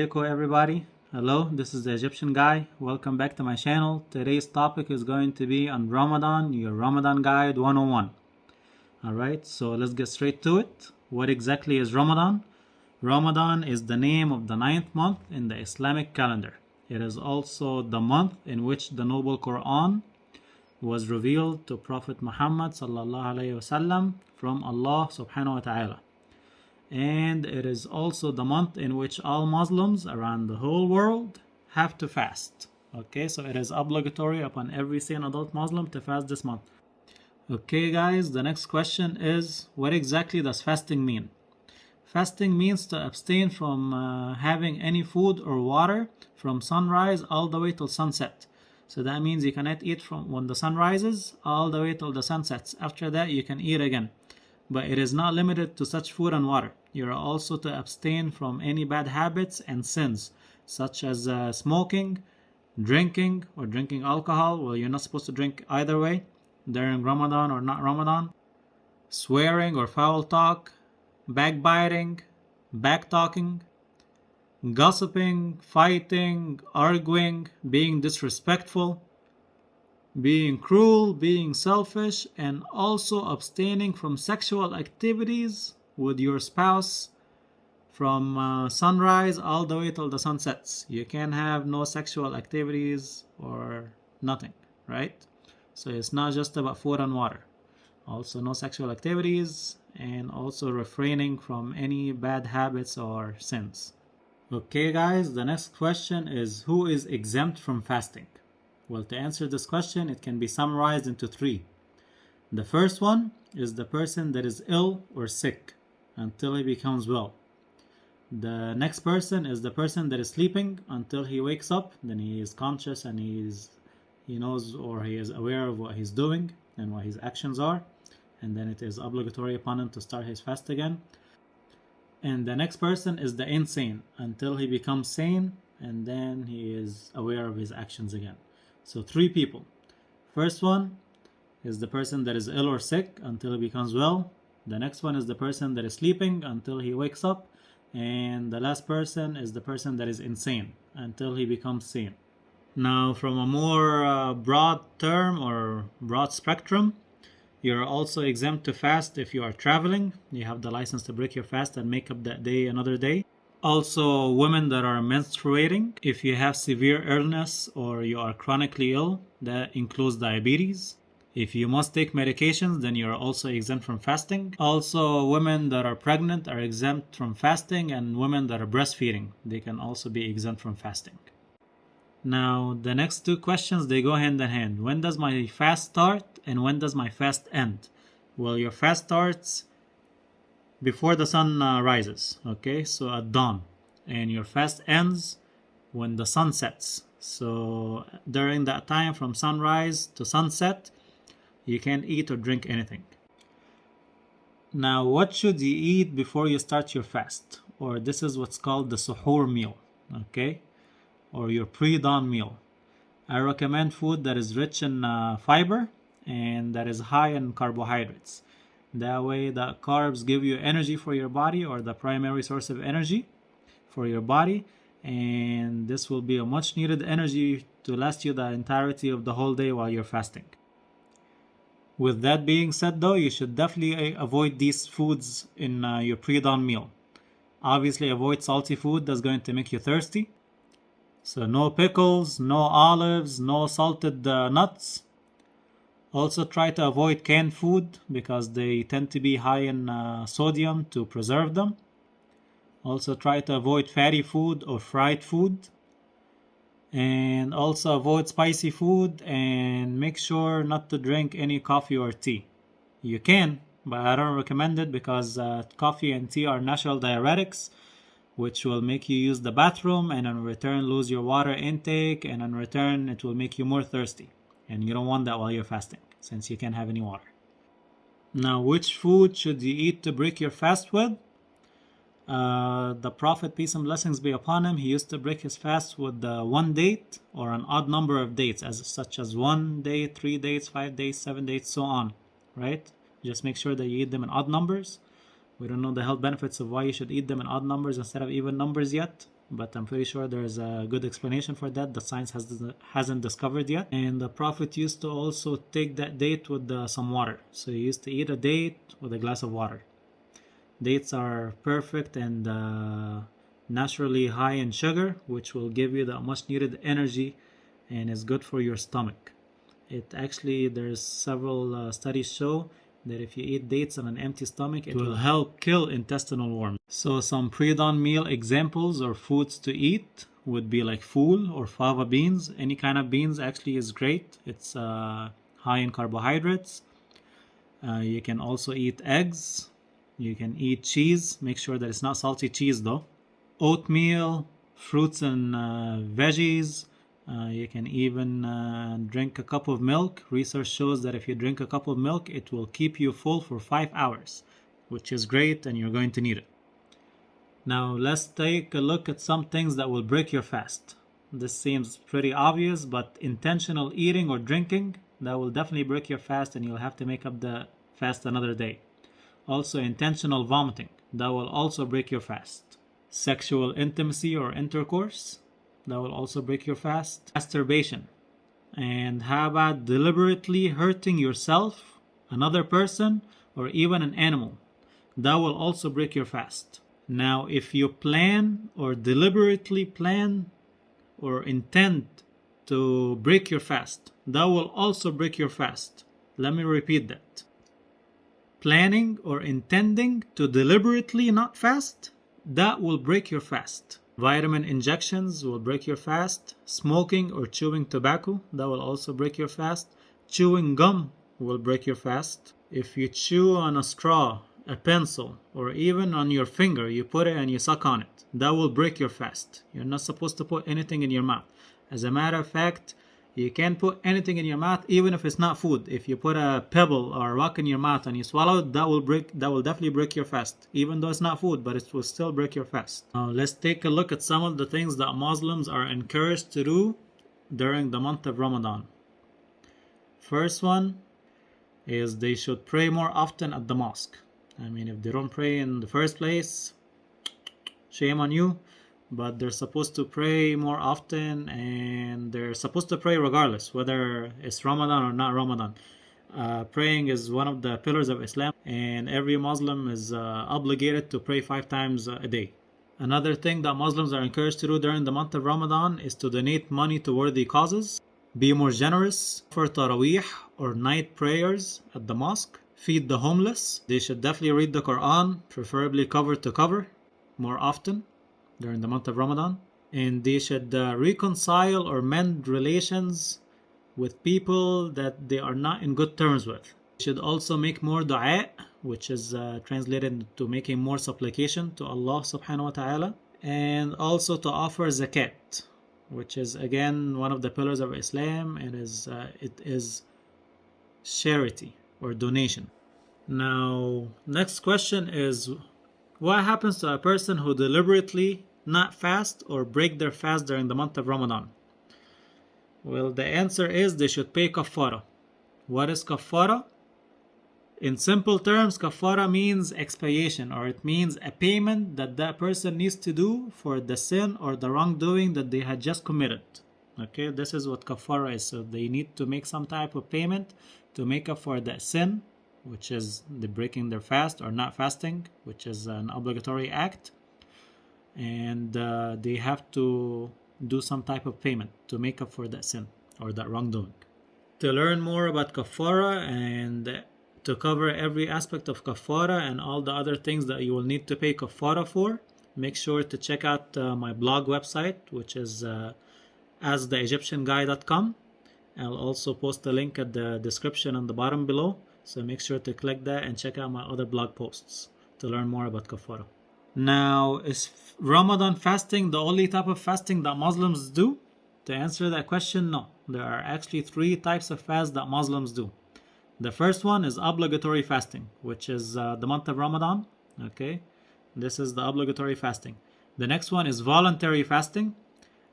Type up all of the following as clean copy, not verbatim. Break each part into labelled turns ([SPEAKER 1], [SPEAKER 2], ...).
[SPEAKER 1] alaikum everybody. Hello, this is the Egyptian guy. Welcome back to my channel. Today's topic is going to be on Ramadan, your Ramadan Guide 101. Alright, so let's get straight to it. What exactly is Ramadan? Ramadan is the name of the ninth month in the Islamic calendar. It is also the month in which the noble Quran was revealed to Prophet Muhammad sallallahu alaihi wasallam from Allah subhanahu wa ta'ala. And it is also the month in which all Muslims around the whole world have to fast. Okay, so it is obligatory upon every sane adult Muslim to fast this month. Okay guys, the next question is, what exactly does fasting mean? Fasting means to abstain from having any food or water from sunrise all the way till sunset. So that means you cannot eat from when the sun rises all the way till the sun sets. After that you can eat again. But it is not limited to such food and water. You are also to abstain from any bad habits and sins, such as smoking, drinking, or drinking alcohol. Well, you're not supposed to drink either way, during Ramadan or not Ramadan. Swearing or foul talk, backbiting, backtalking, gossiping, fighting, arguing, being disrespectful, being cruel, being selfish, and also abstaining from sexual activities with your spouse from sunrise all the way till the sun sets. You can have no sexual activities or nothing, right? So it's not just about food and water. Also no sexual activities, and also refraining from any bad habits or sins. Okay guys, the next question is, who is exempt from fasting? Well, to answer this question, it can be summarized into three. The first one is the person that is ill or sick until he becomes well. The next person is the person that is sleeping until he wakes up. Then he is conscious and he knows or he is aware of what he's doing and what his actions are. And then it is obligatory upon him to start his fast again. And the next person is the insane until he becomes sane, and then he is aware of his actions again. So three people. First one is the person that is ill or sick until he becomes well. The next one is the person that is sleeping until he wakes up. And the last person is the person that is insane until he becomes sane. Now, from a more broad term or broad spectrum, you're also exempt to fast if you are traveling. You have the license to break your fast and make up that day another day. Also, women that are menstruating, if you have severe illness or you are chronically ill, that includes diabetes. If you must take medications, then you are also exempt from fasting. Also, women that are pregnant are exempt from fasting, and women that are breastfeeding, they can also be exempt from fasting. Now, the next two questions, they go hand in hand. When does my fast start and when does my fast end? Well, your fast starts before the sun rises, okay, so at dawn, and your fast ends when the sun sets. So during that time from sunrise to sunset, you can't eat or drink anything. Now, what should you eat before you start your fast? Or this is what's called the suhoor meal, okay, or your pre-dawn meal. I recommend food that is rich in fiber and that is high in carbohydrates. That way the carbs give you energy for your body, or the primary source of energy for your body, and this will be a much needed energy to last you the entirety of the whole day while you're fasting. With that being said though, you should definitely avoid these foods in your pre-dawn meal. Obviously avoid salty food that's going to make you thirsty. So no pickles, no olives, no salted nuts. Also try to avoid canned food because they tend to be high in sodium to preserve them. Also try to avoid fatty food or fried food. And also avoid spicy food, and make sure not to drink any coffee or tea. You can, but I don't recommend it because coffee and tea are natural diuretics, which will make you use the bathroom and in return lose your water intake, and in return it will make you more thirsty. And you don't want that while you're fasting, since you can't have any water. Now, which food should you eat to break your fast with? The Prophet, peace and blessings be upon him, he used to break his fast with one date or an odd number of dates, such as 1 day, 3 dates, 5 days, 7 dates, so on, right? Just make sure that you eat them in odd numbers. We don't know the health benefits of why you should eat them in odd numbers instead of even numbers yet, but I'm pretty sure there's a good explanation for that science hasn't discovered yet. And the Prophet used to also take that date with some water. So he used to eat a date with a glass of water. Dates are perfect and naturally high in sugar, which will give you the much needed energy and is good for your stomach. There's several studies show that if you eat dates on an empty stomach, it will help kill intestinal worms. So some pre-dawn meal examples or foods to eat would be like ful or fava beans. Any kind of beans actually is great. It's high in carbohydrates. You can also eat eggs. You can eat cheese. Make sure that it's not salty cheese though. Oatmeal, fruits and veggies. You can even drink a cup of milk. Research shows that if you drink a cup of milk, it will keep you full for 5 hours, which is great and you're going to need it. Now let's take a look at some things that will break your fast. This seems pretty obvious, but intentional eating or drinking, that will definitely break your fast and you'll have to make up the fast another day. Also intentional vomiting, that will also break your fast. Sexual intimacy or intercourse, that will also break your fast. Masturbation. And how about deliberately hurting yourself, another person, or even an animal? That will also break your fast. Now, if you plan or deliberately plan or intend to break your fast, that will also break your fast. Let me repeat that. Planning or intending to deliberately not fast, that will break your fast. Vitamin injections will break your fast. Smoking or chewing tobacco, that will also break your fast. Chewing gum will break your fast. If you chew on a straw, a pencil, or even on your finger, you put it and you suck on it, that will break your fast. You're not supposed to put anything in your mouth. As a matter of fact, you can't put anything in your mouth even if it's not food. If you put a pebble or a rock in your mouth and you swallow it, that will definitely break your fast. Even though it's not food, but it will still break your fast. Now let's take a look at some of the things that Muslims are encouraged to do during the month of Ramadan. First one is they should pray more often at the mosque. I mean, if they don't pray in the first place, shame on you. But they're supposed to pray more often, and they're supposed to pray regardless whether it's Ramadan or not Ramadan. Praying is one of the pillars of Islam, and every Muslim is obligated to pray 5 times a day. Another thing that Muslims are encouraged to do during the month of Ramadan is to donate money to worthy causes, be more generous, for Taraweeh or night prayers at the mosque, feed the homeless. They should definitely read the Quran, preferably cover to cover, more often during the month of Ramadan. And they should reconcile or mend relations with people that they are not in good terms with. They should also make more dua, which is translated to making more supplication to Allah subhanahu wa ta'ala, and also to offer zakat, which is again one of the pillars of Islam, and it is charity or donation. Now, next question is, what happens to a person who deliberately not fast or break their fast during the month of Ramadan? Well, the answer is they should pay kafara. What is kafara? In simple terms, kafara means expiation, or it means a payment that person needs to do for the sin or the wrongdoing that they had just committed. Okay, this is what kafara is. So they need to make some type of payment to make up for the sin, which is the breaking their fast or not fasting, which is an obligatory act. And they have to do some type of payment to make up for that sin or that wrongdoing. To learn more about kafara and to cover every aspect of kafara and all the other things that you will need to pay kafara for, make sure to check out my blog website, which is astheegyptianguy.com. I'll also post a link at the description on the bottom below, so make sure to click that and check out my other blog posts to learn more about kafara. Now, is Ramadan fasting the only type of fasting that Muslims do? To answer that question, no. There are actually 3 types of fast that Muslims do. The first one is obligatory fasting, which is the month of Ramadan. Okay, this is the obligatory fasting. The next one is voluntary fasting.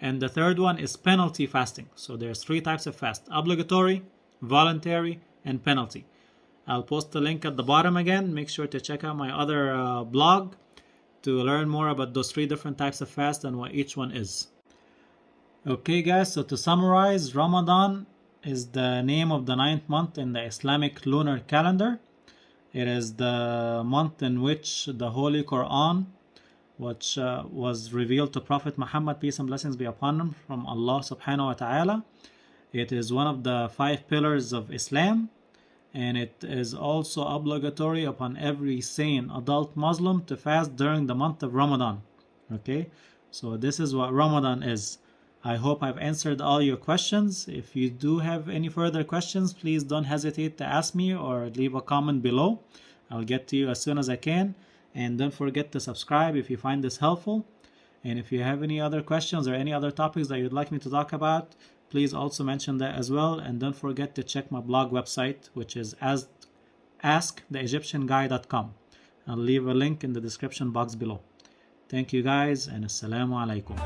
[SPEAKER 1] And the third one is penalty fasting. So there's 3 types of fast: obligatory, voluntary, and penalty. I'll post the link at the bottom again. Make sure to check out my other blog to learn more about those 3 different types of fast and what each one is. Okay guys, so to summarize, Ramadan is the name of the 9th month in the Islamic lunar calendar. It is the month in which the Holy Quran, which was revealed to Prophet Muhammad, peace and blessings be upon him, from Allah subhanahu wa ta'ala. It is one of the 5 pillars of Islam, and it is also obligatory upon every sane adult Muslim to fast during the month of Ramadan. Okay, so this is what Ramadan is. I hope I've answered all your questions. If you do have any further questions, please don't hesitate to ask me or leave a comment below. I'll get to you as soon as I can. And don't forget to subscribe if you find this helpful. And if you have any other questions or any other topics that you'd like me to talk about, please also mention that as well. And don't forget to check my blog website, which is asktheegyptianguy.com. I'll leave a link in the description box below. Thank you guys, and assalamu alaikum.